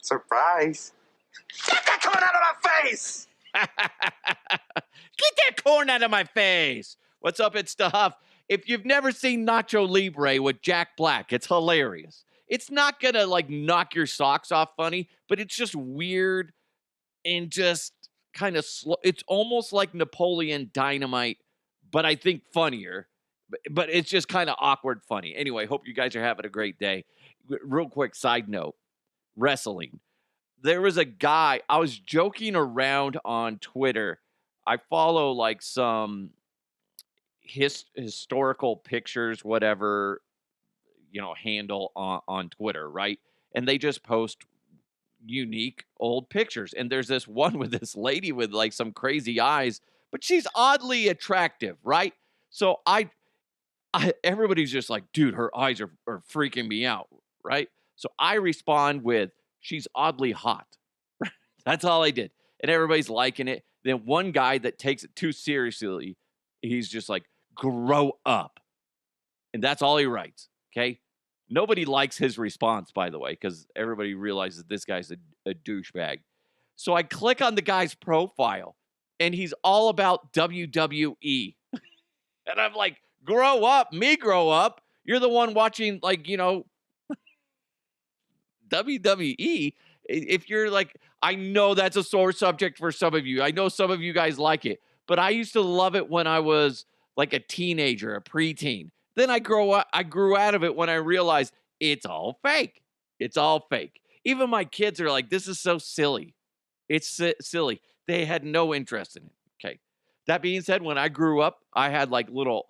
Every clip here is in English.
Surprise. Get that corn out of my face! Get that corn out of my face! What's up, it's Stuff. If you've never seen Nacho Libre with Jack Black, it's hilarious. It's not gonna like knock your socks off funny, but it's just weird and just kind of slow. It's almost like Napoleon Dynamite, but I think funnier. But it's just kind of awkward funny. Anyway, hope you guys are having a great day. Real quick side note, wrestling. There was a guy, I was joking around on Twitter. I follow like some historical pictures, whatever, handle on Twitter, right? And they just post unique old pictures. And there's this one with this lady with like some crazy eyes, but she's oddly attractive, right? So everybody's just like, dude, her eyes are freaking me out, right? So I respond with, she's oddly hot. That's all I did. And everybody's liking it. Then one guy that takes it too seriously, he's just like, grow up. And that's all he writes, okay? Nobody likes his response, by the way, because everybody realizes this guy's a douchebag. So I click on the guy's profile, and he's all about WWE. And I'm like, grow up, me grow up. You're the one watching, like, WWE. If you're like, I know that's a sore subject for some of you. I know some of you guys like it, but I used to love it when I was like a teenager, a preteen. Then I grew out of it when I realized it's all fake. It's all fake. Even my kids are like, this is so silly. It's silly. They had no interest in it. Okay. That being said, when I grew up, I had like little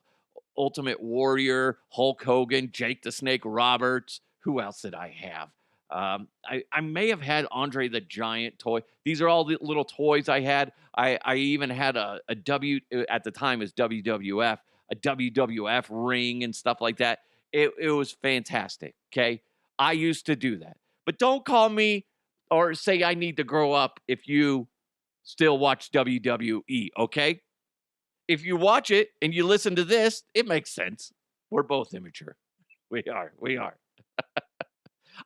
Ultimate Warrior, Hulk Hogan, Jake the Snake Roberts. Who else did I have? I may have had Andre the Giant toy. These are all the little toys I had. I even had a at the time is WWF, a WWF ring and stuff like that. It was fantastic, okay? I used to do that. But don't call me or say I need to grow up if you still watch WWE, okay? If you watch it and you listen to this, it makes sense. We're both immature. We are.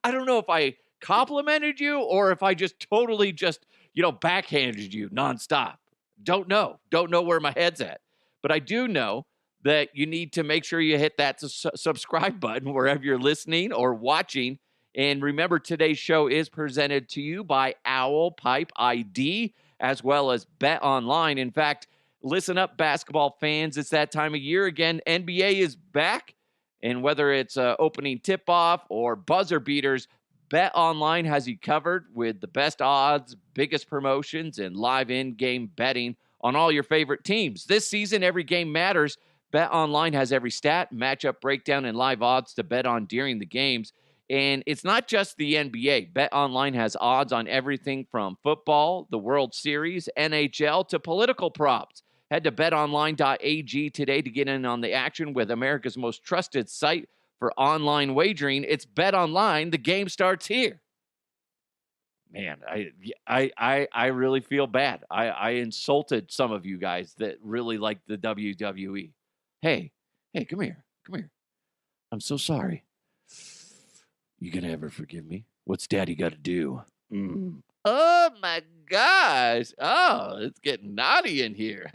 I don't know if I complimented you or if I just totally backhanded you nonstop. Don't know where my head's at. But I do know that you need to make sure you hit that subscribe button wherever you're listening or watching. And remember, today's show is presented to you by Owl Pipe ID as well as Bet Online. In fact, listen up, basketball fans. It's that time of year again. NBA is back. And whether it's opening tip-off or buzzer beaters, Bet Online has you covered with the best odds, biggest promotions, and live in-game betting on all your favorite teams. This season, every game matters. Bet Online has every stat, matchup breakdown, and live odds to bet on during the games. And it's not just the NBA. Bet Online has odds on everything from football, the World Series, NHL, to political props. Head to betonline.ag today to get in on the action with America's most trusted site for online wagering. It's BetOnline. The game starts here. Man, I really feel bad. I insulted some of you guys that really like the WWE. Hey, come here. I'm so sorry. You gonna ever forgive me? What's Daddy got to do? Oh my gosh. Oh, it's getting naughty in here.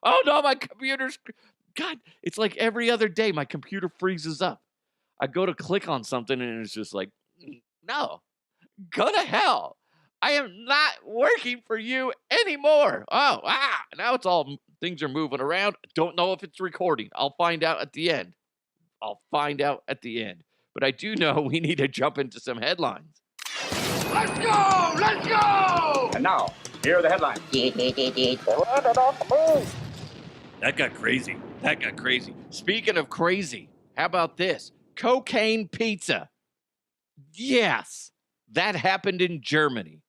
Oh no, my computer's... God, it's like every other day my computer freezes up. I go to click on something and it's just like, no, go to hell. I am not working for you anymore. Now it's all, things are moving around. Don't know if it's recording. I'll find out at the end. But I do know we need to jump into some headlines. Let's go! And now, here are the headlines. That got crazy. Speaking of crazy, how about this? Cocaine pizza. Yes, that happened in Germany.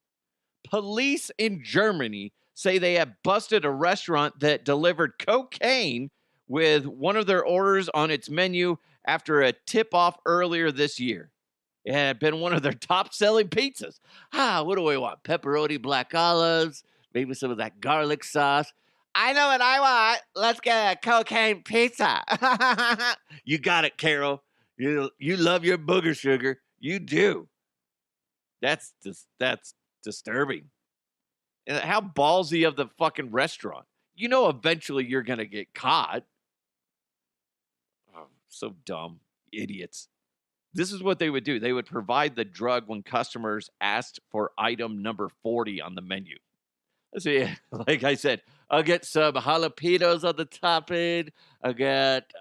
Police in Germany say they have busted a restaurant that delivered cocaine with one of their orders on its menu after a tip-off earlier this year. It had been one of their top-selling pizzas. What do we want? Pepperoni, black olives, maybe some of that garlic sauce. I know what I want. Let's get a cocaine pizza. You got it, Carol. You love your booger sugar. You do. That's disturbing. And how ballsy of the fucking restaurant. You know, eventually you're going to get caught. Oh, so dumb. Idiots. This is what they would do. They would provide the drug when customers asked for item number 40 on the menu. See, like I said, I'll get some jalapenos on the top end. I'll get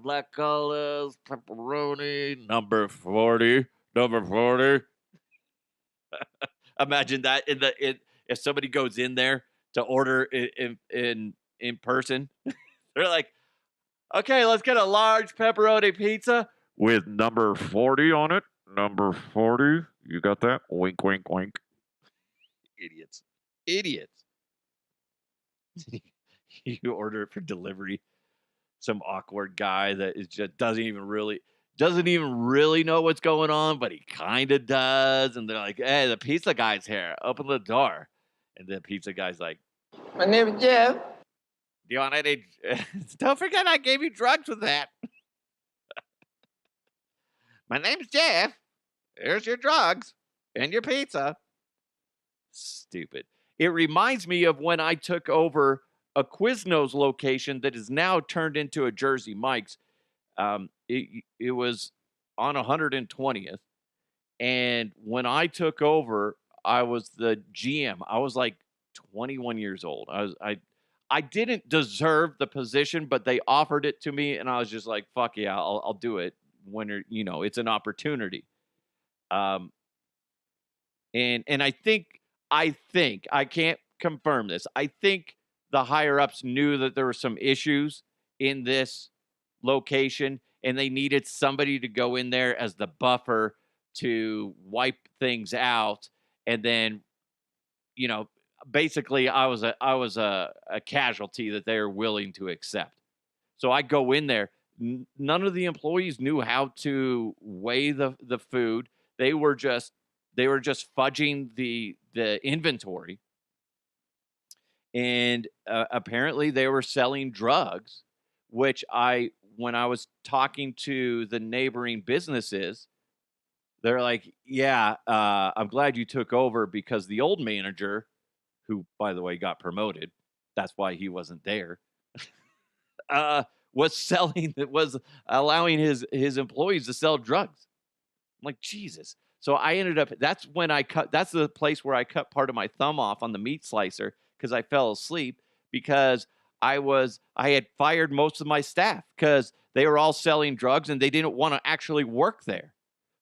black olives, pepperoni, number 40. Number 40. Imagine that if somebody goes in there to order in person, they're like, okay, let's get a large pepperoni pizza with number 40 on it. Number 40. You got that? Wink, wink, wink. Idiots. Idiots. You order it for delivery. Some awkward guy that is just doesn't even really know what's going on, but he kind of does. And they're like, hey, the pizza guy's here. Open the door. And the pizza guy's like, my name is Jeff. do you want any? Don't forget I gave you drugs with that. My name's Jeff. Here's your drugs and your pizza. Stupid. It reminds me of when I took over a Quiznos location that is now turned into a Jersey Mike's. It was on 120th. And when I took over, I was the GM. I was like 21 years old. I didn't deserve the position, but they offered it to me, and I was just like, fuck yeah, I'll do it when it's an opportunity. And I think I can't confirm this. I think the higher ups knew that there were some issues in this location, and they needed somebody to go in there as the buffer to wipe things out. And then, basically I was a casualty that they were willing to accept. So I go in there. None of the employees knew how to weigh the food. They were just fudging the inventory. And apparently they were selling drugs, which when I was talking to the neighboring businesses, they're like, yeah, I'm glad you took over, because the old manager, who, by the way, got promoted, that's why he wasn't there, was allowing his employees to sell drugs. I'm like, Jesus. So I ended up, that's the place where I cut part of my thumb off on the meat slicer, because I fell asleep, because I had fired most of my staff because they were all selling drugs and they didn't want to actually work there.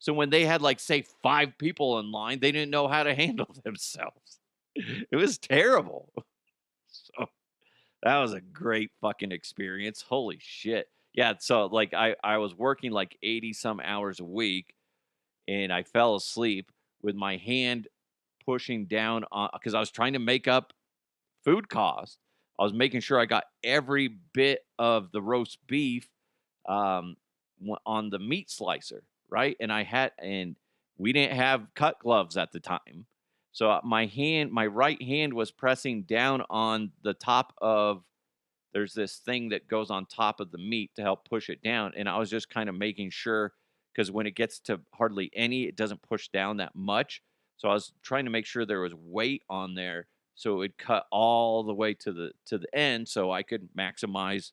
So when they had, like, say 5 people in line, they didn't know how to handle themselves. It was terrible. So that was a great fucking experience. Holy shit. Yeah. So like I was working like 80 some hours a week, and I fell asleep with my hand pushing down because I was trying to make up food costs. I was making sure I got every bit of the roast beef on the meat slicer, right? And we didn't have cut gloves at the time. So my right hand was pressing down on the top of, there's this thing that goes on top of the meat to help push it down. And I was just kind of making sure, because when it gets to hardly any, it doesn't push down that much. So I was trying to make sure there was weight on there, so it would cut all the way to the end, so I could maximize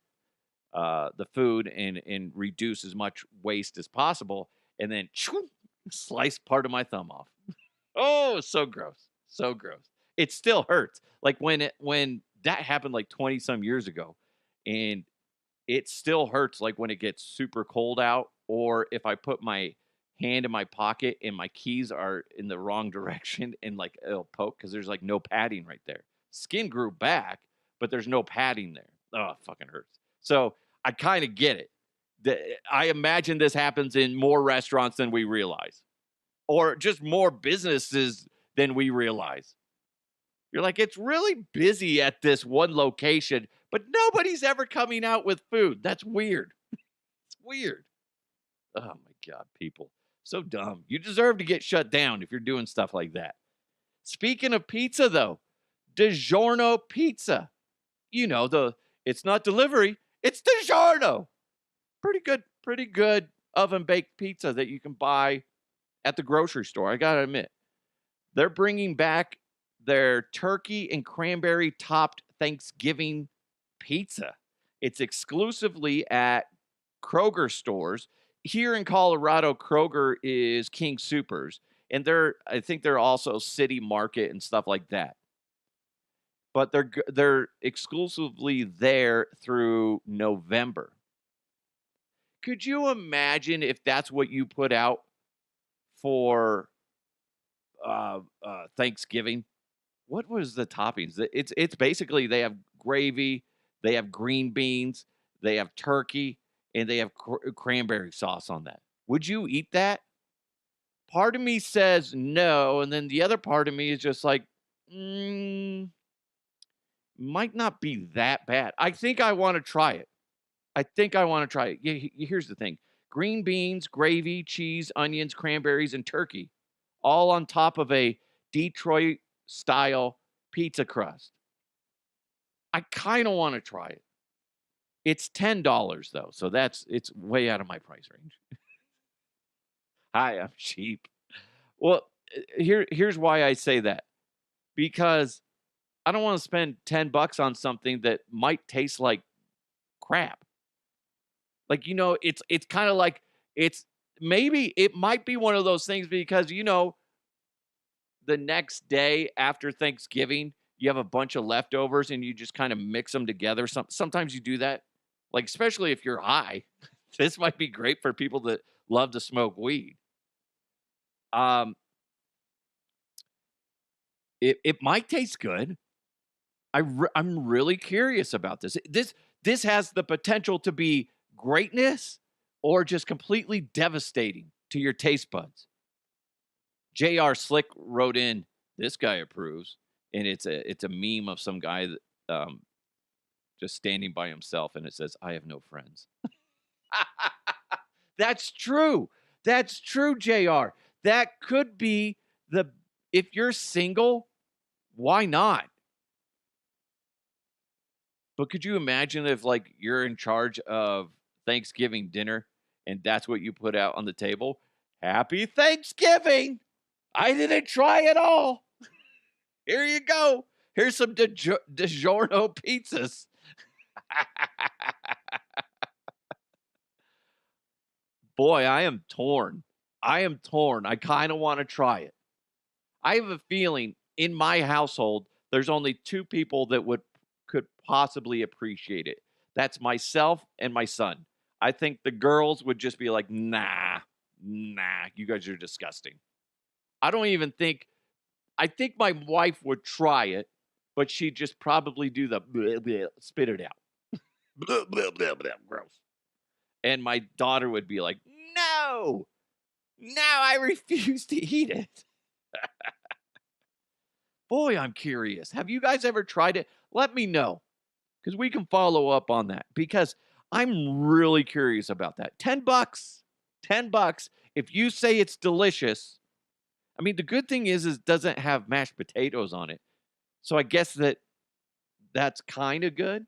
the food and reduce as much waste as possible. And then slice part of my thumb off. Oh, so gross. So gross. It still hurts. Like when that happened like 20 some years ago, and it still hurts, like when it gets super cold out, or if I put my hand in my pocket and my keys are in the wrong direction, and like it'll poke because there's like no padding right there. Skin grew back, but there's no padding there. Oh, it fucking hurts. So I kind of get it. I imagine this happens in more restaurants than we realize, or just more businesses than we realize. You're like, it's really busy at this one location, but nobody's ever coming out with food. That's weird. It's weird. Oh my God, people. So dumb. You deserve to get shut down if you're doing stuff like that. Speaking of pizza, though, DiGiorno pizza. It's not delivery, it's DiGiorno. Pretty good oven-baked pizza that you can buy at the grocery store. I got to admit, they're bringing back their turkey and cranberry topped Thanksgiving pizza. It's exclusively at Kroger stores. Here in Colorado, Kroger is King Soopers, and I think they're also City Market and stuff like that. But they're exclusively there through November. Could you imagine if that's what you put out for Thanksgiving? What was the toppings? It's basically they have gravy, they have green beans, they have turkey, and they have cranberry sauce on that. Would you eat that? Part of me says no, and then the other part of me is just like, might not be that bad. I think I want to try it. Here's the thing. Green beans, gravy, cheese, onions, cranberries, and turkey, all on top of a Detroit-style pizza crust. I kind of want to try it. It's $10, though, so it's way out of my price range. Hi, I'm cheap. Well, here's why I say that. Because I don't want to spend $10 on something that might taste like crap. Like, it's kind of like maybe it might be one of those things because, the next day after Thanksgiving, you have a bunch of leftovers and you just kind of mix them together. Sometimes you do that, like, especially if you're high. This might be great for people that love to smoke weed. It might taste good. I'm really curious about this. This has the potential to be greatness or just completely devastating to your taste buds. J.R. Slick wrote in, "This guy approves," and it's a meme of some guy that, just standing by himself, and it says, "I have no friends." That's true. That's true, JR. That could be if you're single, why not? But could you imagine if, like, you're in charge of Thanksgiving dinner and that's what you put out on the table? Happy Thanksgiving! I didn't try it all. Here you go. Here's some DiGiorno pizzas. Boy, I am torn. I kind of want to try it. I have a feeling in my household, there's only two people that could possibly appreciate it. That's myself and my son. I think the girls would just be like, nah, you guys are disgusting. I think my wife would try it, but she'd just probably do the bleh, bleh, spit it out. Bleh, bleh, bleh, bleh, gross. And my daughter would be like, no, I refuse to eat it. Boy, I'm curious. Have you guys ever tried it? Let me know, because we can follow up on that, because I'm really curious about that. $10. If you say it's delicious, I mean, the good thing is it doesn't have mashed potatoes on it. So I guess that's kind of good.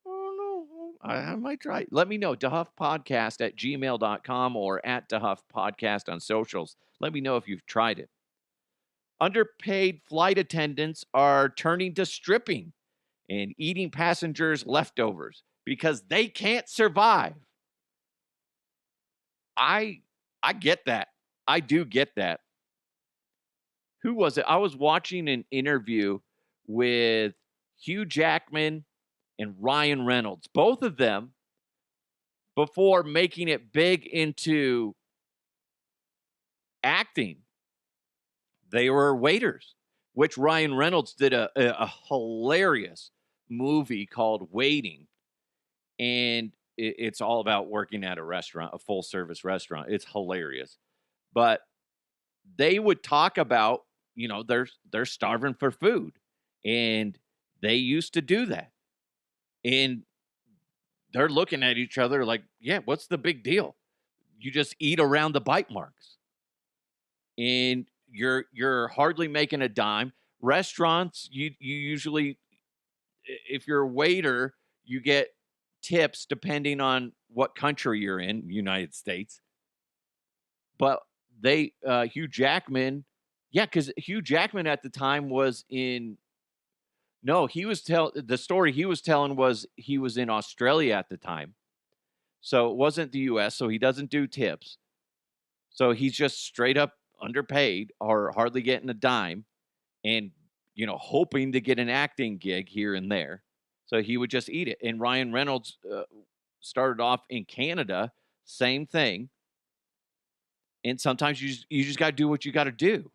I don't know. I might try it. Let me know. DeHuffPodcast@gmail.com or at DeHuffPodcast on socials. Let me know if you've tried it. Underpaid flight attendants are turning to stripping and eating passengers' leftovers because they can't survive. I get that. I do get that. Who was it? I was watching an interview with Hugh Jackman and Ryan Reynolds, both of them, before making it big into acting. They were waiters, which Ryan Reynolds did a hilarious movie called Waiting. And it's all about working at a restaurant, a full service restaurant. It's hilarious. But they would talk about, they're starving for food. And they used to do that. And they're looking at each other like, yeah, what's the big deal? You just eat around the bite marks. And you're hardly making a dime. Restaurants, you usually, if you're a waiter, you get tips depending on what country you're in, United States. But Hugh Jackman, yeah, because Hugh Jackman at the time was in. No, the story he was telling was he was in Australia at the time. So it wasn't the US, so he doesn't do tips. So he's just straight up underpaid or hardly getting a dime and, hoping to get an acting gig here and there. So he would just eat it. And Ryan Reynolds started off in Canada, same thing. And sometimes you just got to do what you got to do.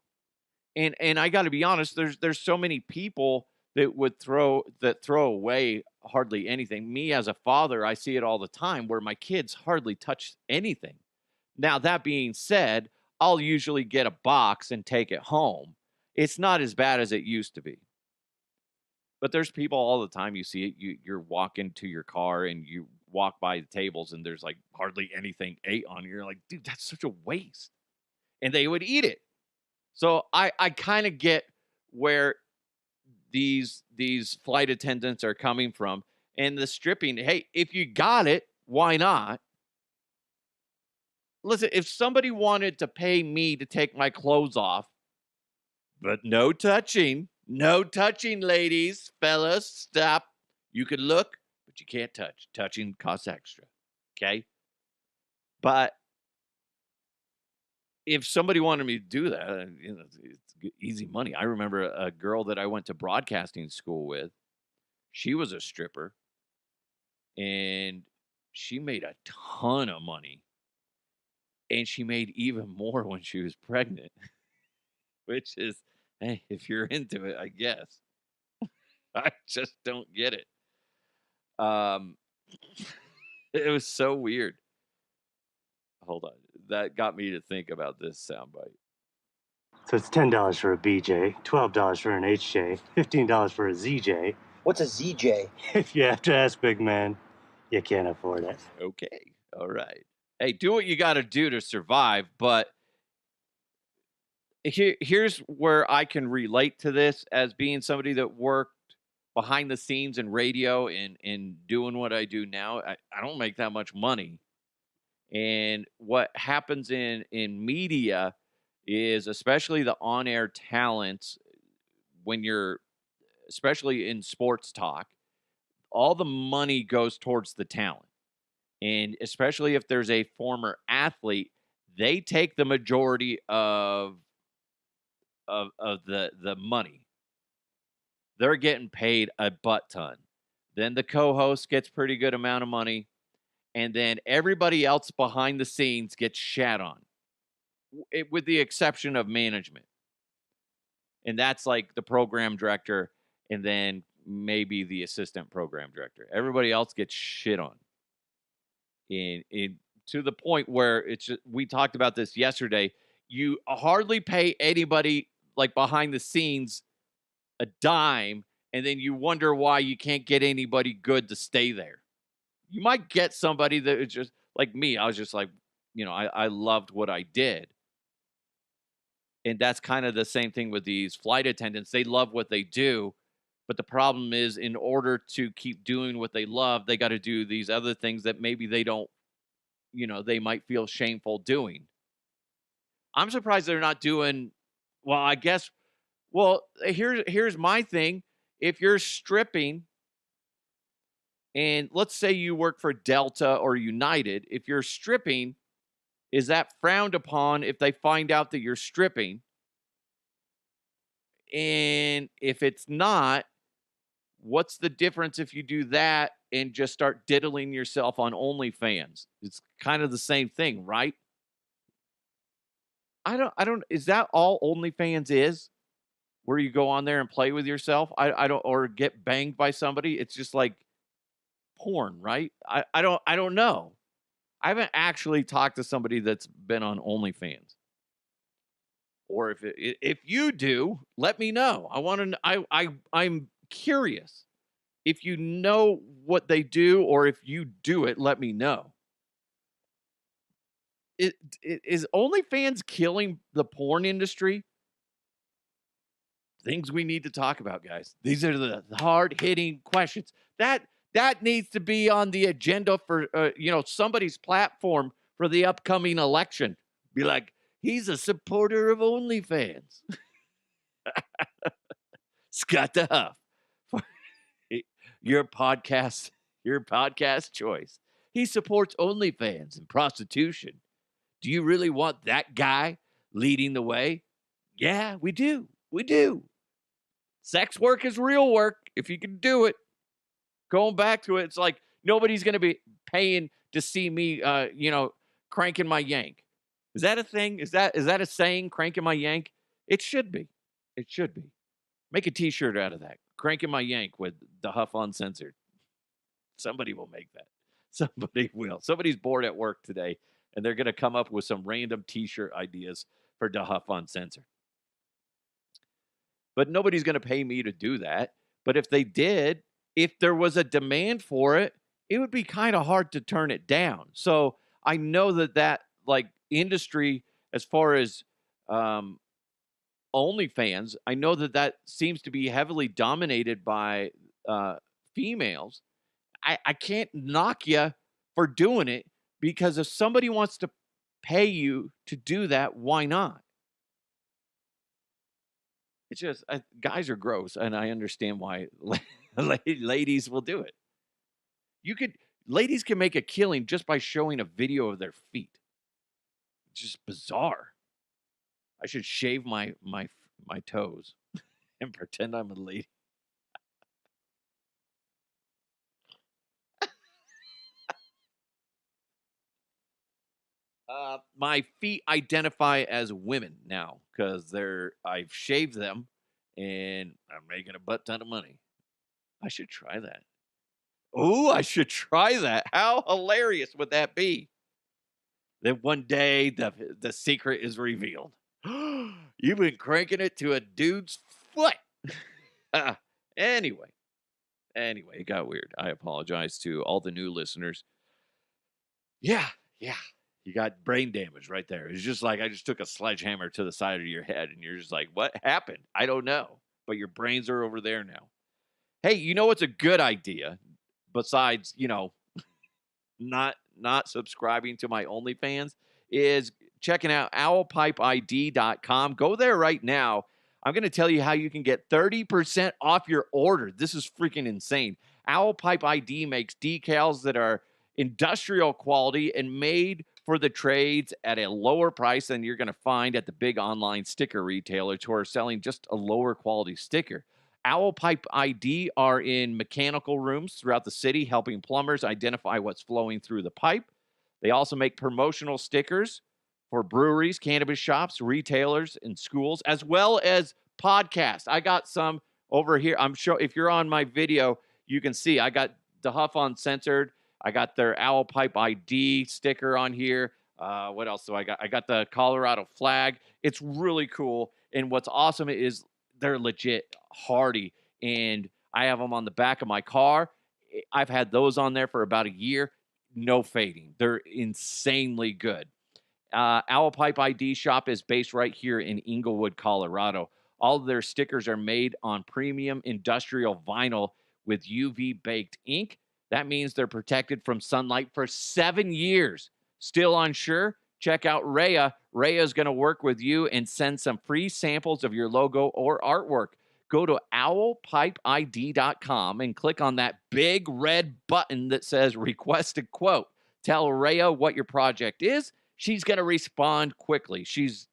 And I got to be honest, there's so many people that throw away hardly anything. Me as a father, I see it all the time where my kids hardly touch anything. Now, that being said, I'll usually get a box and take it home. It's not as bad as it used to be. But there's people all the time you see it. You're walking to your car and you walk by the tables and there's like hardly anything ate on. You're like, dude, that's such a waste. And they would eat it. So I kind of get where these flight attendants are coming from. And the stripping, hey, if you got it, why not? Listen, if somebody wanted to pay me to take my clothes off, but no touching, ladies, fellas, stop. You can look, but you can't touch. Touching costs extra, okay? But if somebody wanted me to do that, it's easy money. I remember a girl that I went to broadcasting school with. She was a stripper, and she made a ton of money. And she made even more when she was pregnant, which is, hey, if you're into it, I guess. I just don't get it. It was so weird. Hold on. That got me to think about this soundbite. So it's $10 for a BJ, $12 for an HJ, $15 for a ZJ. What's a ZJ? If you have to ask, big man, you can't afford it. Okay. All right. Hey, do what you got to do to survive. But here's where I can relate to this as being somebody that worked behind the scenes in radio and doing what I do now. I don't make that much money. And what happens in media is, especially the on-air talents, when you're, especially in sports talk, all the money goes towards the talent. And especially if there's a former athlete, they take the majority of the money. They're getting paid a butt ton. Then the co-host gets pretty good amount of money. And then everybody else behind the scenes gets shat on, with the exception of management. And that's like the program director and then maybe the assistant program director. Everybody else gets shit on. And to the point where it's just, we talked about this yesterday, you hardly pay anybody like behind the scenes a dime, and then you wonder why you can't get anybody good to stay there. You might get somebody that is just like me. I was just like, I loved what I did. And that's kind of the same thing with these flight attendants. They love what they do. But the problem is, in order to keep doing what they love, they got to do these other things that maybe they don't, they might feel shameful doing. I'm surprised they're not doing, well, I guess, here's my thing. If you're stripping, and let's say you work for Delta or United, if you're stripping, is that frowned upon if they find out that you're stripping? And if it's not, what's the difference if you do that and just start diddling yourself on OnlyFans? It's kind of the same thing, right? I don't, is that all OnlyFans is? Where you go on there and play with yourself? I don't, or get banged by somebody? It's just like porn, right? I don't know. I haven't actually talked to somebody that's been on OnlyFans. Or if you do, let me know. I want to. I'm curious. If you know what they do, or if you do it, let me know. Is OnlyFans killing the porn industry? Things we need to talk about, guys. These are the hard-hitting questions. That needs to be on the agenda for somebody's platform for the upcoming election. Be like, He's a supporter of OnlyFans. Scott the Huff. Your podcast choice. He supports OnlyFans and prostitution. Do you really want that guy leading the way? Yeah, we do. We do. Sex work is real work if you can do it. Going back to it, it's like nobody's going to be paying to see me, cranking my yank. Is that a thing? Is that a saying, cranking my yank? It should be. It should be. Make a T-shirt out of that. Cranking my yank with the Huff Uncensored. Somebody will make that. Somebody will. Somebody's bored at work today, and they're going to come up with some random T-shirt ideas for the Huff Uncensored. But nobody's going to pay me to do that. But if they did, if there was a demand for it, it would be kind of hard to turn it down. So I know that like industry, as far as OnlyFans, I know that seems to be heavily dominated by females. I can't knock you for doing it, because if somebody wants to pay you to do that, why not? It's just guys are gross, and I understand why ladies will do it. Ladies can make a killing just by showing a video of their feet. It's just bizarre. I should shave my toes and pretend I'm a lady. My feet identify as women now because I've shaved them and I'm making a butt ton of money. I should try that. Oh, I should try that. How hilarious would that be? Then one day the secret is revealed. You've been cranking it to a dude's foot. Anyway, it got weird. I apologize to all the new listeners. Yeah. You got brain damage right there. It's just like I just took a sledgehammer to the side of your head, and you're just like, what happened? I don't know. But your brains are over there now. Hey, you know what's a good idea besides, not subscribing to my OnlyFans is checking out owlpipeid.com. Go there right now. I'm going to tell you how you can get 30% off your order. This is freaking insane. Owl Pipe ID makes decals that are industrial quality and made for the trades at a lower price than you're going to find at the big online sticker retailers who are selling just a lower quality sticker. Owl Pipe ID are in mechanical rooms throughout the city, helping plumbers identify what's flowing through the pipe. They also make promotional stickers for breweries, cannabis shops, retailers, and schools, as well as podcasts. I got some over here. I'm sure if you're on my video, you can see I got the Huff Uncensored. I got their Owl Pipe ID sticker on here. What else do I got? I got the Colorado flag. It's really cool. And what's awesome is they're legit hardy. And I have them on the back of my car. I've had those on there for about a year. No fading. They're insanely good. Owl Pipe ID shop is based right here in Inglewood, Colorado. All of their stickers are made on premium industrial vinyl with UV baked ink. That means they're protected from sunlight for 7 years. Still unsure? Check out Rhea. Rhea is going to work with you and send some free samples of your logo or artwork. Go to owlpipeid.com and click on that big red button that says Request a Quote. Tell Rhea what your project is. She's going to respond quickly. She's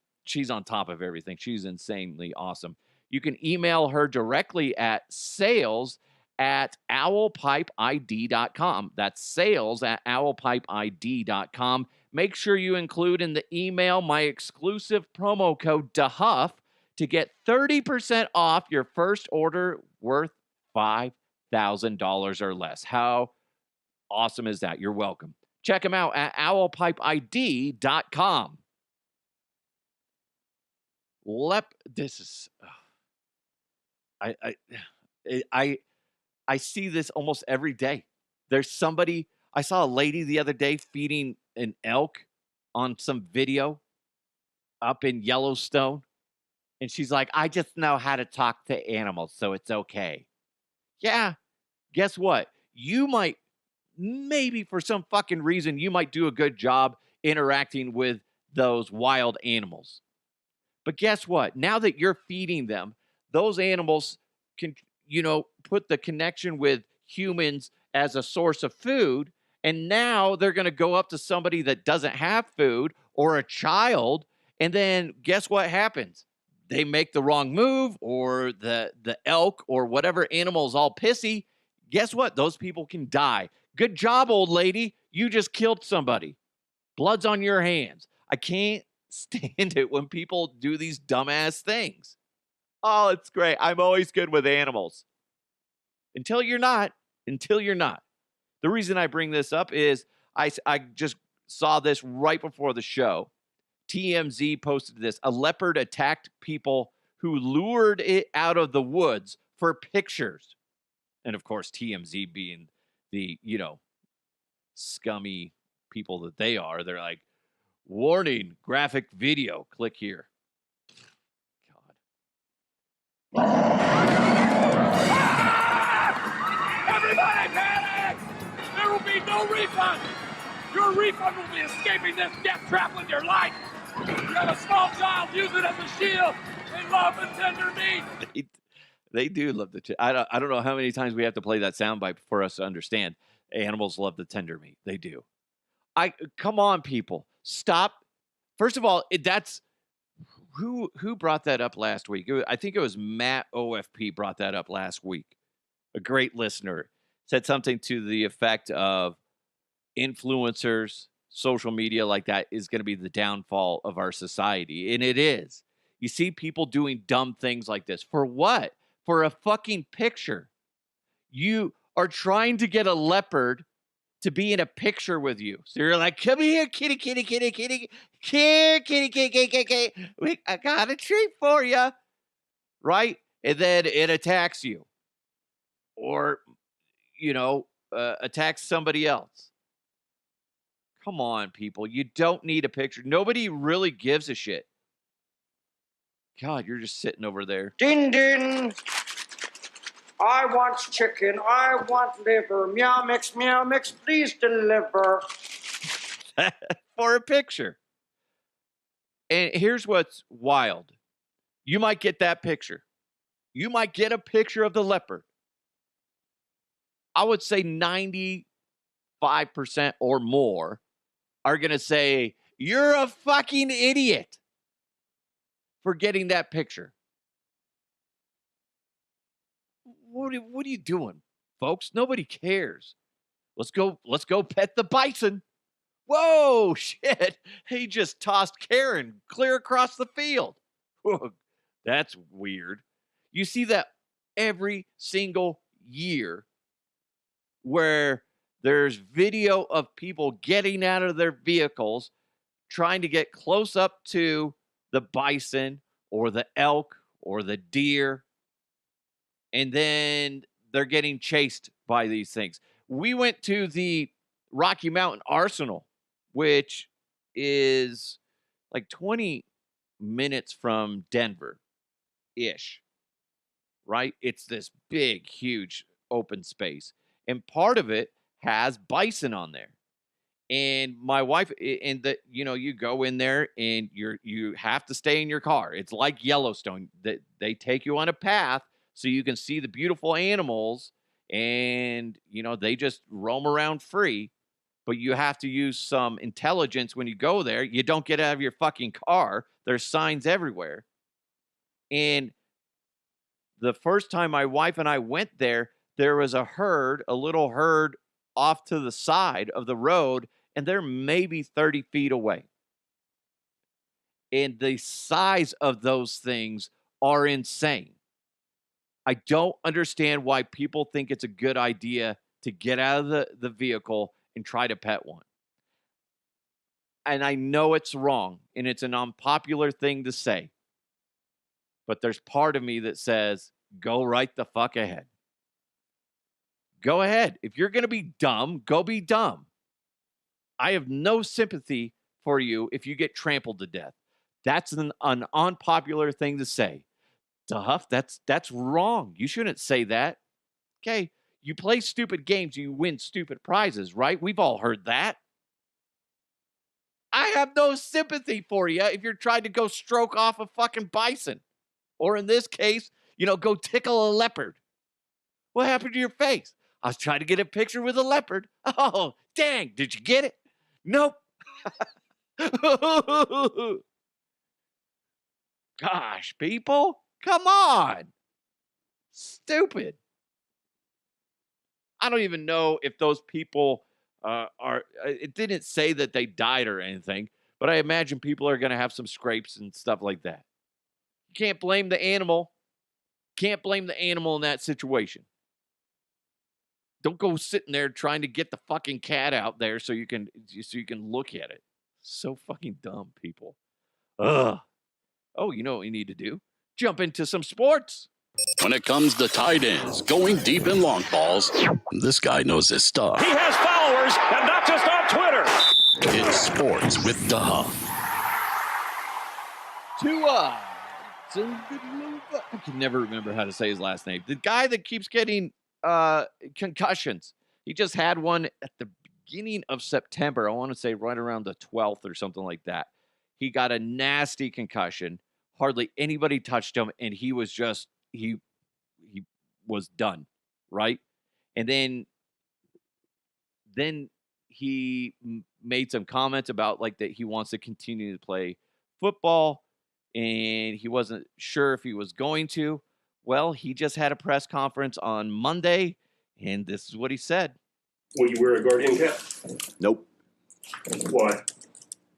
on top of everything. She's insanely awesome. You can email her directly at sales@owlpipeid.com. That's sales@owlpipeid.com. Make sure you include in the email my exclusive promo code DeHuff to get 30% off your first order worth $5,000 or less. How awesome is that? You're welcome. Check them out at owlpipeid.com. This is I see this almost every day. There's somebody, I saw a lady the other day feeding an elk on some video up in Yellowstone. And she's like, I just know how to talk to animals, so it's okay. Yeah, guess what? You might, maybe for some fucking reason, you might do a good job interacting with those wild animals. But guess what? Now that you're feeding them, those animals can, put the connection with humans as a source of food. And now they're going to go up to somebody that doesn't have food or a child. And then guess what happens? They make the wrong move, or the elk or whatever animal is all pissy. Guess what? Those people can die. Good job, old lady. You just killed somebody. Blood's on your hands. I can't stand it when people do these dumbass things. Oh, it's great. I'm always good with animals. Until you're not. The reason I bring this up is I just saw this right before the show. TMZ posted this. A leopard attacked people who lured it out of the woods for pictures. And of course, TMZ being the, scummy people that they are, they're like, warning, graphic video. Click here. God. Everybody panic! There will be no refund! Your refund will be escaping this death trap with your life! You have a small child, use it as a shield! They love and tender meat! They do love the I don't know how many times we have to play that soundbite for us to understand. Animals love the tender meat. They do. Come on, people. Stop. First of all, that's who brought that up last week? I think it was Matt OFP brought that up last week. A great listener said something to the effect of influencers, social media like that is going to be the downfall of our society. And it is. You see people doing dumb things like this. For what? For a fucking picture. You are trying to get a leopard to be in a picture with you. So you're like, come here, kitty, kitty, kitty, kitty, kitty, kitty, kitty, kitty, kitty. I got a treat for you. Right? And then it attacks you. Or, attacks somebody else. Come on, people. You don't need a picture. Nobody really gives a shit. God, you're just sitting over there. Din din. I want chicken. I want liver. Meow mix, please deliver. For a picture. And here's what's wild. You might get that picture. You might get a picture of the leopard. I would say 95% or more are going to say, you're a fucking idiot for getting that picture. What are you doing, folks? Nobody cares. Let's go pet the bison. Whoa, shit. He just tossed Karen clear across the field. Whoa, that's weird. You see that every single year where there's video of people getting out of their vehicles, trying to get close up to the bison or the elk or the deer, and then they're getting chased by these things. We went to the Rocky Mountain Arsenal, which is like 20 minutes from Denver-ish, right? It's this big, huge open space. And part of it has bison on there. And my wife, and you go in there and you have to stay in your car. It's like Yellowstone. That they take you on a path so you can see the beautiful animals, and they just roam around free. But you have to use some intelligence when you go there. You don't get out of your fucking car. There's signs everywhere. And the first time my wife and I went there was a little herd off to the side of the road, and they're maybe 30 feet away. And the size of those things are insane. I don't understand why people think it's a good idea to get out of the vehicle and try to pet one. And I know it's wrong, and it's an unpopular thing to say. But there's part of me that says, go right the fuck ahead. Go ahead. If you're going to be dumb, go be dumb. I have no sympathy for you if you get trampled to death. That's an unpopular thing to say. Duff, that's wrong. You shouldn't say that. Okay, you play stupid games, you win stupid prizes, right? We've all heard that. I have no sympathy for you if you're trying to go stroke off a fucking bison. Or in this case, go tickle a leopard. What happened to your face? I was trying to get a picture with a leopard. Oh, dang. Did you get it? Nope. Gosh, people. Come on. Stupid. I don't even know if those people it didn't say that they died or anything, but I imagine people are going to have some scrapes and stuff like that. You can't blame the animal. Can't blame the animal in that situation. Don't go sitting there trying to get the fucking cat out there so you can look at it. So fucking dumb, people. Ugh. Oh, you know what you need to do? Jump into some sports. When it comes to tight ends, going deep in long balls, this guy knows his stuff. He has followers, and not just on Twitter. It's Sports with Duh. Tua Tagovailoa. I can never remember how to say his last name. The guy that keeps getting concussions. He just had one at the beginning of September. I want to say right around the 12th or something like that. He got a nasty concussion. Hardly anybody touched him, and he was just he was done, right? And then he made some comments about like that he wants to continue to play football, and he wasn't sure if he was going to. Well, he just had a press conference on Monday, and this is what he said. Will you wear a guardian cap? Nope. Why?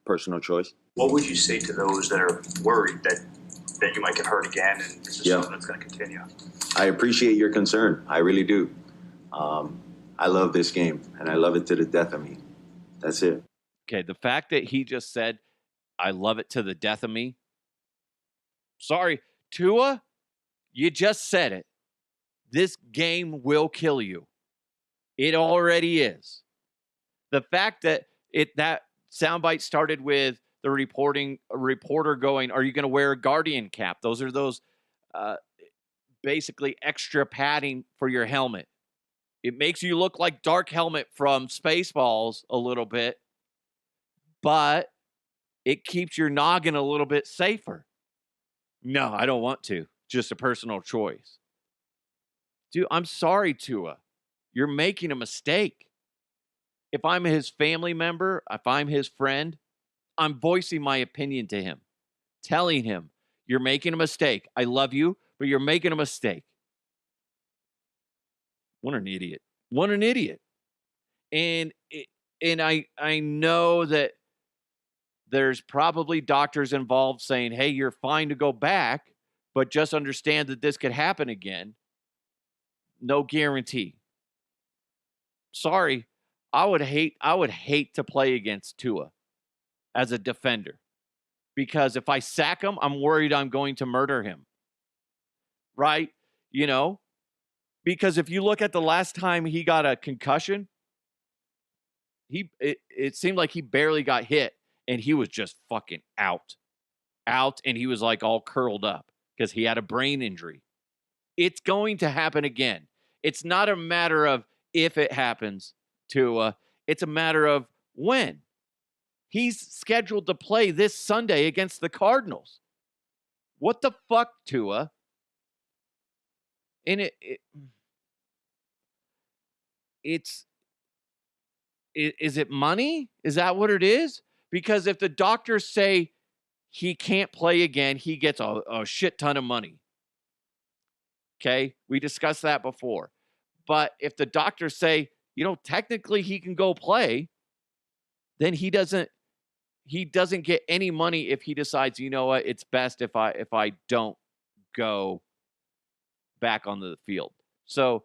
Personal choice. What would you say to those that are worried that you might get hurt again and this is something that's going to continue? I appreciate your concern. I really do. I love this game, and I love it to the death of me. That's it. Okay, the fact that he just said, I love it to the death of me. Sorry, Tua, you just said it. This game will kill you. It already is. The fact that that soundbite started with the reporter going, are you going to wear a guardian cap? Those are those basically extra padding for your helmet. It makes you look like Dark Helmet from Spaceballs a little bit, but it keeps your noggin a little bit safer. No, I don't want to. Just a personal choice. Dude, I'm sorry, Tua. You're making a mistake. If I'm his family member, if I'm his friend, I'm voicing my opinion to him, telling him, you're making a mistake. I love you, but you're making a mistake. What an idiot. What an idiot. And I know that there's probably doctors involved saying, hey, you're fine to go back, but just understand that this could happen again. No guarantee. Sorry, I would hate to play against Tua as a defender, because if I sack him, I'm worried I'm going to murder him. Right? Because if you look at the last time he got a concussion, it seemed like he barely got hit, and he was just fucking out, and he was like all curled up because he had a brain injury. It's going to happen again. It's not a matter of if it happens, Tua. It's a matter of when. He's scheduled to play this Sunday against the Cardinals. What the fuck, Tua? And is it money? Is that what it is? Because if the doctors say he can't play again, he gets a shit ton of money. Okay? We discussed that before. But if the doctors say, technically he can go play, then he doesn't get any money if he decides, you know what, it's best if I don't go back on the field. So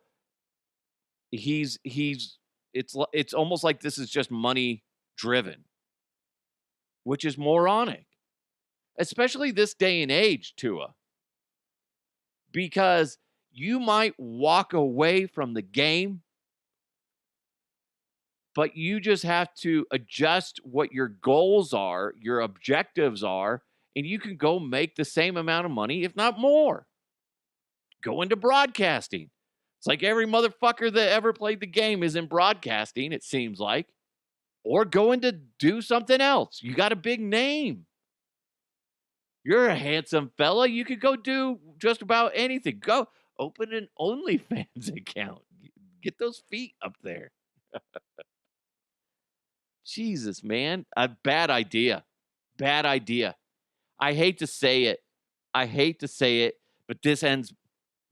it's almost like this is just money driven, which is moronic, especially this day and age, Tua, because you might walk away from the game, but you just have to adjust what your goals are, your objectives are, and you can go make the same amount of money, if not more. Go into broadcasting. It's like every motherfucker that ever played the game is in broadcasting, it seems like. or going to do something else. You got a big name. You're a handsome fella. You could go do just about anything. Go open an OnlyFans account. Get those feet up there. Jesus, man. A bad idea. Bad idea. I hate to say it. But this ends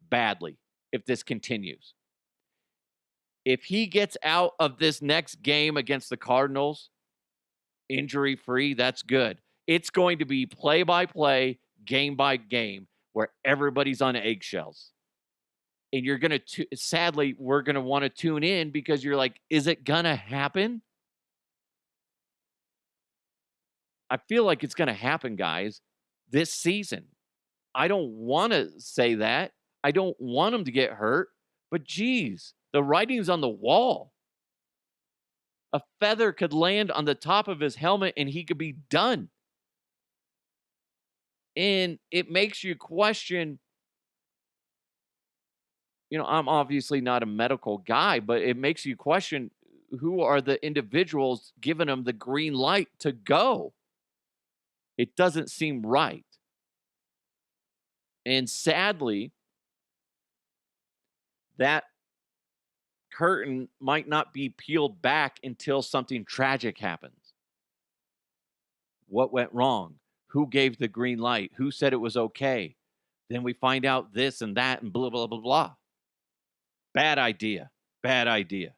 badly if this continues. If he gets out of this next game against the Cardinals injury-free, that's good. It's going to be play-by-play, game-by-game, where everybody's on eggshells. And you're going to, sadly, we're going to want to tune in because you're like, is it going to happen? I feel like it's going to happen, guys, this season. I don't want to say that. I don't want him to get hurt. But, geez, the writing's on the wall. A feather could land on the top of his helmet and he could be done. And it makes you question, I'm obviously not a medical guy, but it makes you question who are the individuals giving him the green light to go. It doesn't seem right. And sadly, that curtain might not be peeled back until something tragic happens. What went wrong? Who gave the green light? Who said it was okay? Then we find out this and that and blah, blah, blah, blah. Bad idea. Bad idea.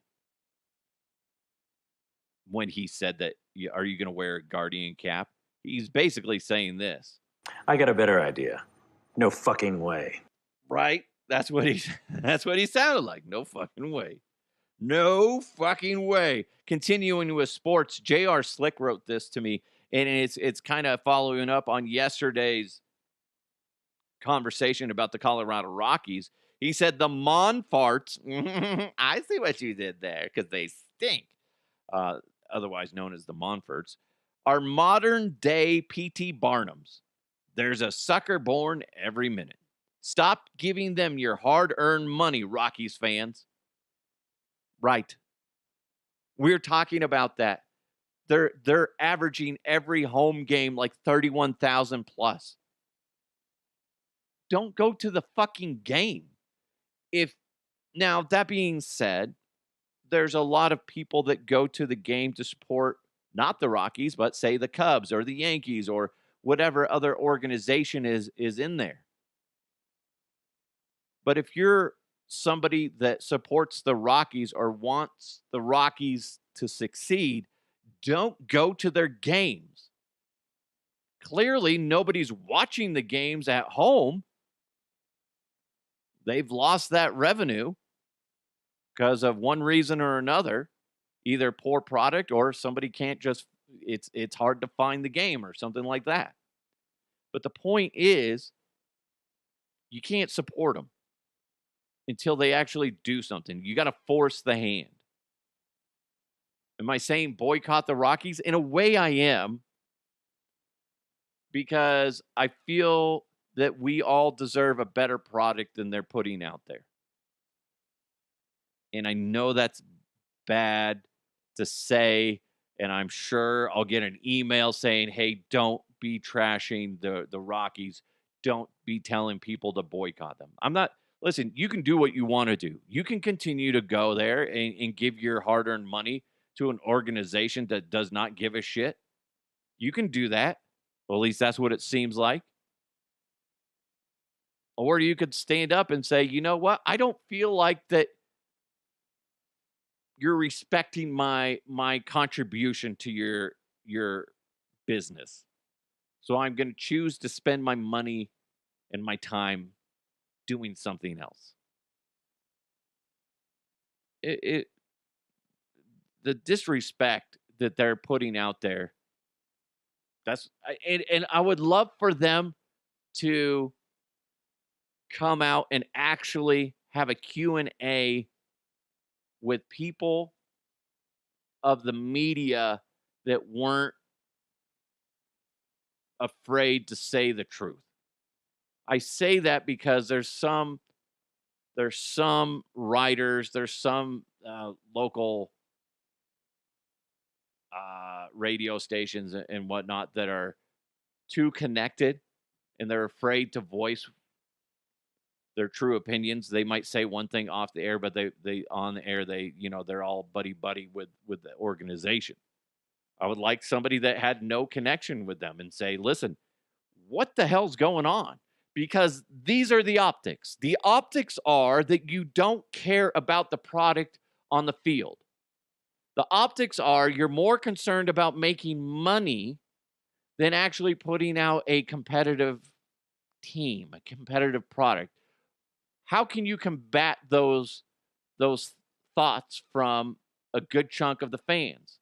When he said that, are you going to wear a Guardian cap? He's basically saying this. I got a better idea. No fucking way. Right? That's what he sounded like. No fucking way. No fucking way. Continuing with sports, J.R. Slick wrote this to me, and it's kind of following up on yesterday's conversation about the Colorado Rockies. He said the Monfarts, I see what you did there, because they stink, otherwise known as the Monforts, are modern-day P.T. Barnums. There's a sucker born every minute. Stop giving them your hard-earned money, Rockies fans. Right. We're talking about that. They're averaging every home game like 31,000 plus. Don't go to the fucking game. Now, that being said, there's a lot of people that go to the game to support not the Rockies, but say the Cubs or the Yankees or whatever other organization is in there. But if you're somebody that supports the Rockies or wants the Rockies to succeed, don't go to their games. Clearly, nobody's watching the games at home. They've lost that revenue because of one reason or another, either poor product or somebody can't just, it's hard to find the game or something like that. But the point is, you can't support them until they actually do something. You got to force the hand. Am I saying boycott the Rockies? In a way, I am. Because I feel that we all deserve a better product than they're putting out there. And I know that's bad to say, and I'm sure I'll get an email saying, hey, don't be trashing the Rockies. Don't be telling people to boycott them. Listen, you can do what you want to do. You can continue to go there and give your hard-earned money to an organization that does not give a shit. You can do that. Well, at least that's what it seems like. Or you could stand up and say, you know what? I don't feel like that you're respecting my contribution to your business. So I'm going to choose to spend my money and my time doing something else. The disrespect that they're putting out there, and I would love for them to come out and actually have a Q&A with people of the media that weren't afraid to say the truth. I say that because there's some writers, there's some local radio stations and whatnot that are too connected and they're afraid to voice their true opinions. They might say one thing off the air, but they on the air, they're all buddy with the organization. I would like somebody that had no connection with them and say, listen, what the hell's going on? Because these are the optics. The optics are that you don't care about the product on the field. The optics are you're more concerned about making money than actually putting out a competitive team, a competitive product. How can you combat those thoughts from a good chunk of the fans?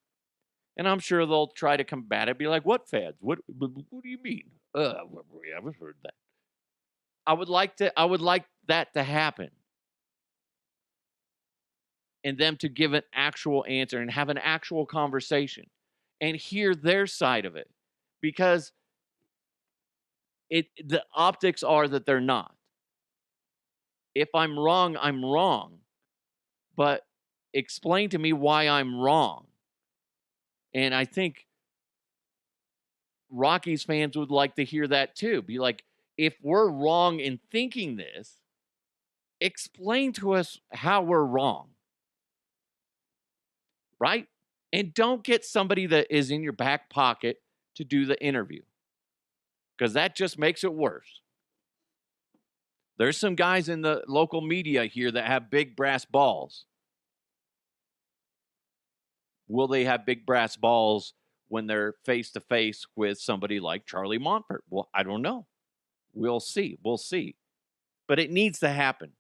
And I'm sure they'll try to combat it, be like, what fans? What do you mean? We haven't heard that. I would like that to happen. And them to give an actual answer and have an actual conversation and hear their side of it. Because the optics are that they're not. If I'm wrong, I'm wrong. But explain to me why I'm wrong. And I think Rockies fans would like to hear that too. Be like, if we're wrong in thinking this, explain to us how we're wrong. Right? And don't get somebody that is in your back pocket to do the interview. Because that just makes it worse. There's some guys in the local media here that have big brass balls. Will they have big brass balls when they're face-to-face with somebody like Charlie Montfort? Well, I don't know. We'll see. We'll see. But it needs to happen.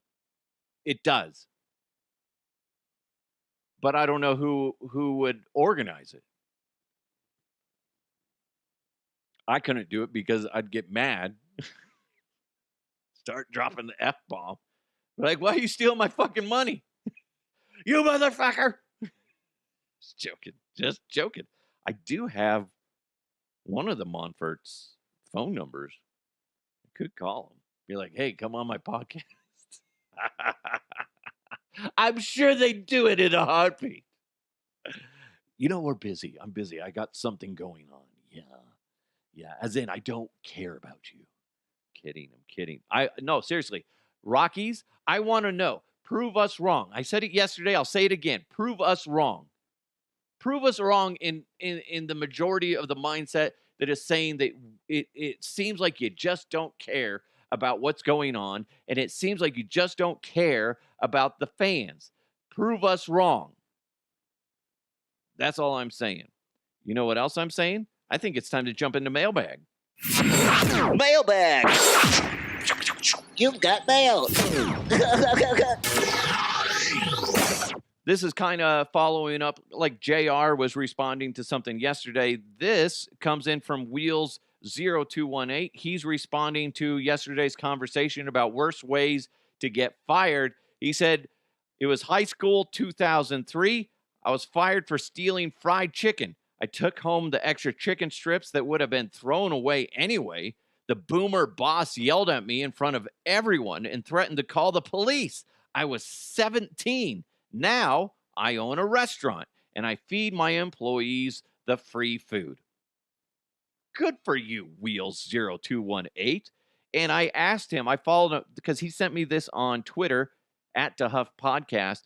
It does. But I don't know who would organize it. I couldn't do it because I'd get mad. Start dropping the F-bomb. Like, why are you stealing my fucking money? You motherfucker! Just joking. I do have one of the Montfort's phone numbers. I could call him. Be like, hey, come on my podcast. I'm sure they do it in a heartbeat. You know, we're busy. I'm busy. I got something going on. Yeah. As in, I don't care about you. I'm kidding. No, seriously. Rockies, I want to know. Prove us wrong. I said it yesterday. I'll say it again. Prove us wrong. Prove us wrong in the majority of the mindset that is saying that it seems like you just don't care about what's going on, and it seems like you just don't care about the fans. Prove us wrong. That's all I'm saying. You know what else I'm saying? I think it's time to jump into mailbag. Mailbag. You've got mail. This is kind of following up, like JR was responding to something yesterday. This comes in from Wheels 0218. He's responding to yesterday's conversation about worst ways to get fired. He said, it was high school 2003. I was fired for stealing fried chicken. I took home the extra chicken strips that would have been thrown away anyway. The boomer boss yelled at me in front of everyone and threatened to call the police. I was 17. Now I own a restaurant and I feed my employees the free food. Good for you, Wheels 0218. And I asked him, I followed up because he sent me this on Twitter at DeHuff Podcast.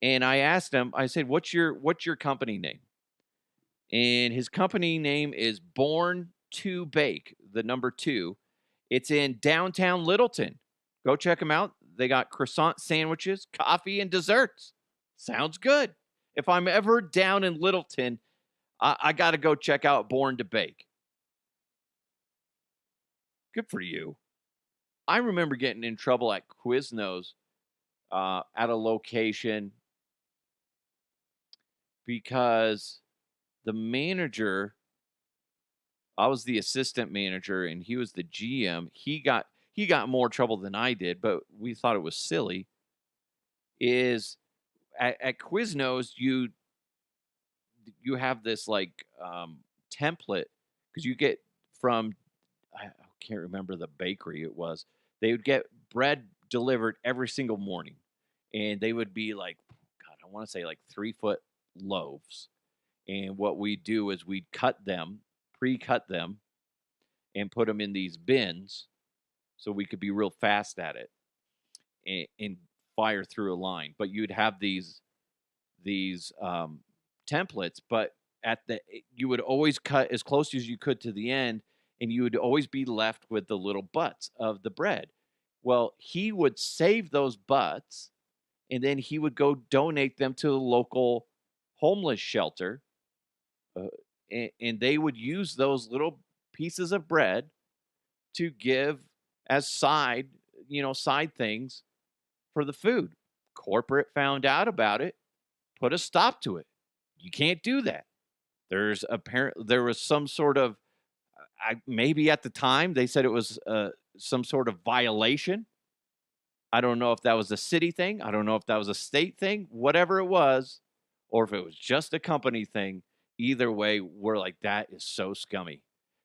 And I asked him, I said, what's your company name? And his company name is Born to Bake, the number 2. It's in downtown Littleton. Go check them out. They got croissant sandwiches, coffee, and desserts. Sounds good. If I'm ever down in Littleton, I got to go check out Born to Bake. Good for you. I remember getting in trouble at Quiznos at a location because the manager, I was the assistant manager and he was the GM. He got more trouble than I did, but we thought it was silly. Is at Quiznos, you have this like template because you get from, I can't remember the bakery it was. They would get bread delivered every single morning, and they would be like, God, I want to say like 3-foot loaves, And what we'd do is we'd cut them, pre-cut them, and put them in these bins so we could be real fast at it and fire through a line. But you'd have these templates, but you would always cut as close as you could to the end, and you would always be left with the little butts of the bread. Well, he would save those butts, and then he would go donate them to the local homeless shelter, and they would use those little pieces of bread to give as side things for the food. Corporate found out about it, put a stop to it. You can't do that. There was some sort of, maybe at the time they said it was some sort of violation. I don't know if that was a city thing. I don't know if that was a state thing, whatever it was, or if it was just a company thing. Either way, we're like, that is so scummy,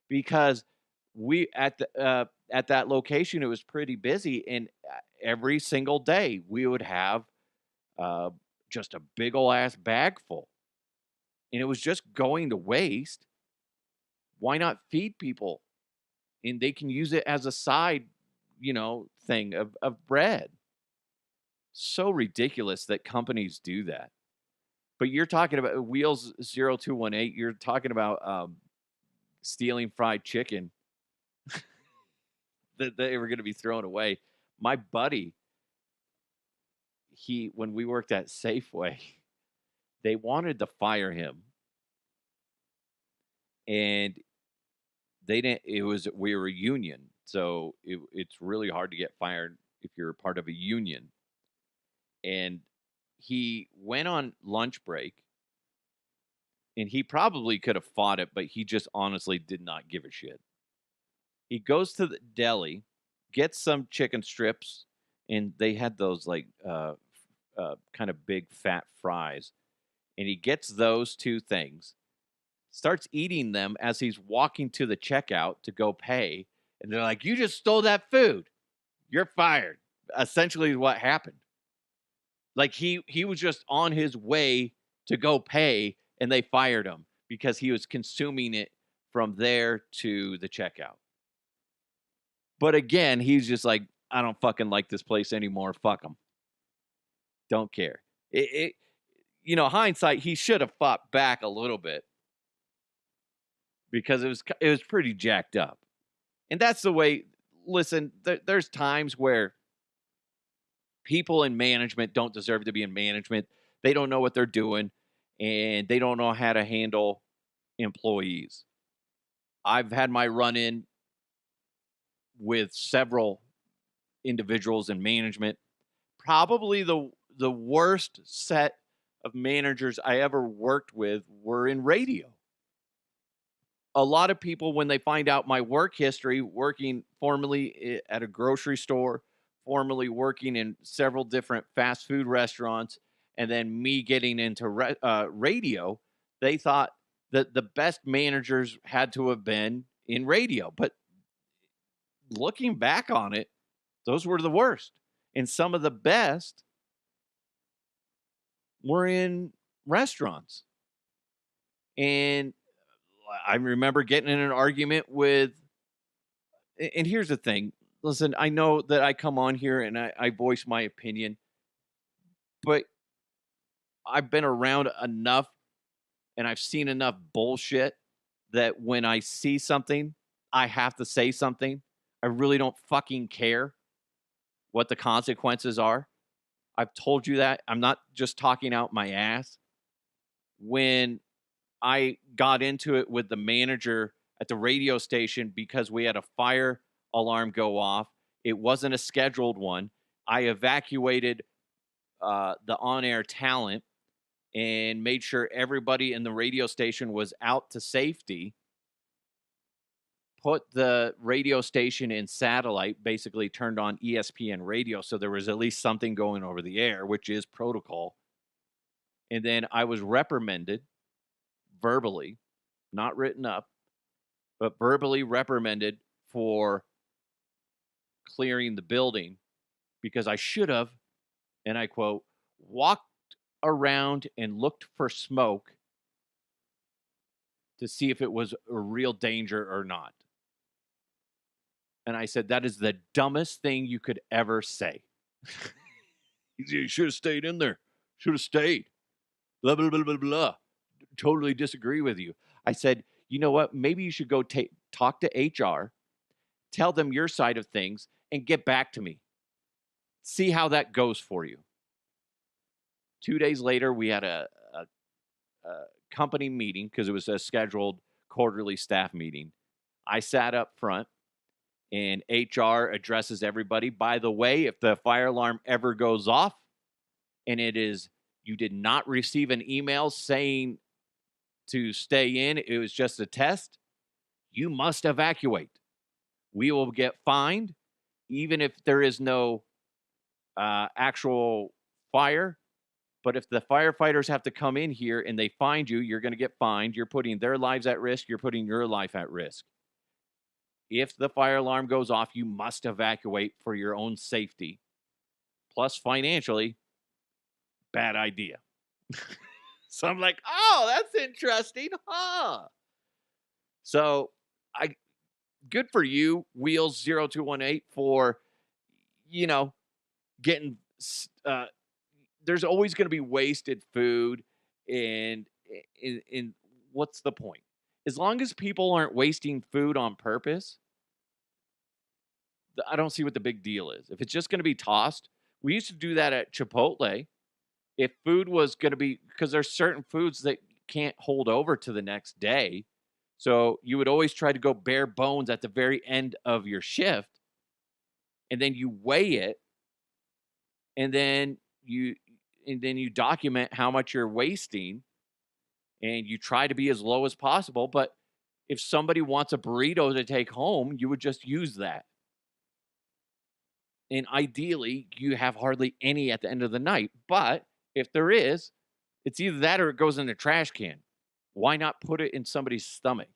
because we at that location, it was pretty busy, and every single day we would have just a big ol' ass bag full, and it was just going to waste. Why not feed people? And they can use it as a side, thing of bread. So ridiculous that companies do that. But you're talking about Wheels 0218. You're talking about stealing fried chicken that they were going to be thrown away. My buddy, when we worked at Safeway, they wanted to fire him, and they didn't. We were a union, so it's really hard to get fired if you're a part of a union. And he went on lunch break, and he probably could have fought it, but he just honestly did not give a shit. He goes to the deli, gets some chicken strips, and they had those like kind of big fat fries, and he gets those two things, starts eating them as he's walking to the checkout to go pay, and they're like, "You just stole that food. You're fired." Essentially is what happened. Like he was just on his way to go pay, and they fired him because he was consuming it from there to the checkout. But again, he's just like, I don't fucking like this place anymore. Fuck them. Don't care. Hindsight, he should have fought back a little bit because it was pretty jacked up. And that's the way. Listen, there's times where people in management don't deserve to be in management. They don't know what they're doing, and they don't know how to handle employees. I've had my run-in with several individuals in management. Probably the worst set of managers I ever worked with were in radio. A lot of people, when they find out my work history, working formerly at a grocery store, formerly working in several different fast food restaurants, and then me getting into radio, they thought that the best managers had to have been in radio. But looking back on it, those were the worst. And some of the best were in restaurants. And I remember getting in an argument with, and here's the thing. Listen, I know that I come on here and I voice my opinion, but I've been around enough and I've seen enough bullshit that when I see something, I have to say something. I really don't fucking care what the consequences are. I've told you that. I'm not just talking out my ass. When I got into it with the manager at the radio station because we had a fire alarm go off, it wasn't a scheduled one. I evacuated the on-air talent and made sure everybody in the radio station was out to safety. Put the radio station in satellite, basically turned on ESPN radio, so there was at least something going over the air, which is protocol. And then I was reprimanded verbally, not written up, but verbally reprimanded for clearing the building because I should have, and I quote, walked around and looked for smoke to see if it was a real danger or not. And I said, that is the dumbest thing you could ever say. You should have stayed in there. Should have stayed. Blah, blah, blah, blah, blah. Totally disagree with you. I said, you know what? Maybe you should go talk to HR, tell them your side of things, and get back to me. See how that goes for you. 2 days later, we had a company meeting because it was a scheduled quarterly staff meeting. I sat up front and HR addresses everybody. By the way, if the fire alarm ever goes off and you did not receive an email saying to stay in, it was just a test, you must evacuate. We will get fined, even if there is no actual fire. But if the firefighters have to come in here and they find you, you're going to get fined. You're putting their lives at risk. You're putting your life at risk. If the fire alarm goes off, you must evacuate for your own safety. Plus, financially, bad idea. So I'm like, oh, that's interesting, huh? So good for you, Wheels 0218, for, getting, there's always going to be wasted food, and what's the point? As long as people aren't wasting food on purpose, I don't see what the big deal is. If it's just going to be tossed, we used to do that at Chipotle. If food was going to be, because there's certain foods that can't hold over to the next day. So you would always try to go bare bones at the very end of your shift. And then you weigh it. And then you document how much you're wasting. And you try to be as low as possible. But if somebody wants a burrito to take home, you would just use that. And ideally, you have hardly any at the end of the night. But if there is, it's either that or it goes in a trash can. Why not put it in somebody's stomach?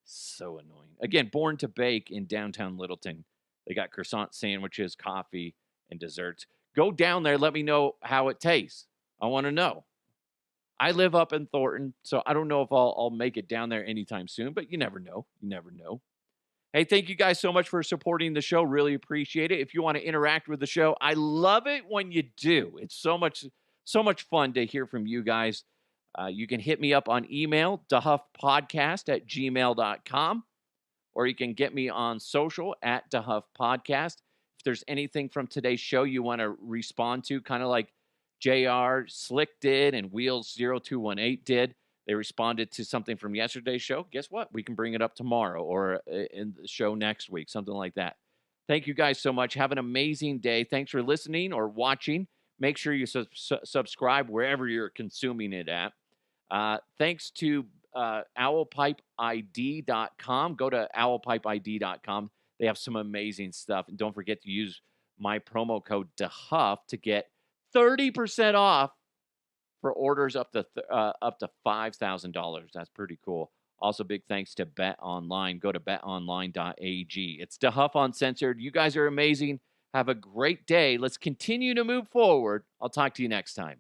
So annoying. Again, Born to Bake in downtown Littleton. They got croissant sandwiches, coffee, and desserts. Go down there. Let me know how it tastes. I want to know. I live up in Thornton, so I don't know if I'll make it down there anytime soon, but you never know. You never know. Hey, thank you guys so much for supporting the show. Really appreciate it. If you want to interact with the show, I love it when you do. It's so much fun to hear from you guys. You can hit me up on email, dehuffpodcast@gmail.com, or you can get me on social at dehuffpodcast. If there's anything from today's show you want to respond to, kind of like JR Slick did and Wheels 0218 did, they responded to something from yesterday's show. Guess what? We can bring it up tomorrow or in the show next week, something like that. Thank you guys so much. Have an amazing day. Thanks for listening or watching. Make sure you subscribe wherever you're consuming it at. Thanks to owlpipeid.com. Go to owlpipeid.com. They have some amazing stuff. And don't forget to use my promo code DeHuff to get 30% off for orders up to $5,000. That's pretty cool. Also, big thanks to Bet Online. Go to betonline.ag. It's DeHuff Uncensored. You guys are amazing. Have a great day. Let's continue to move forward. I'll talk to you next time.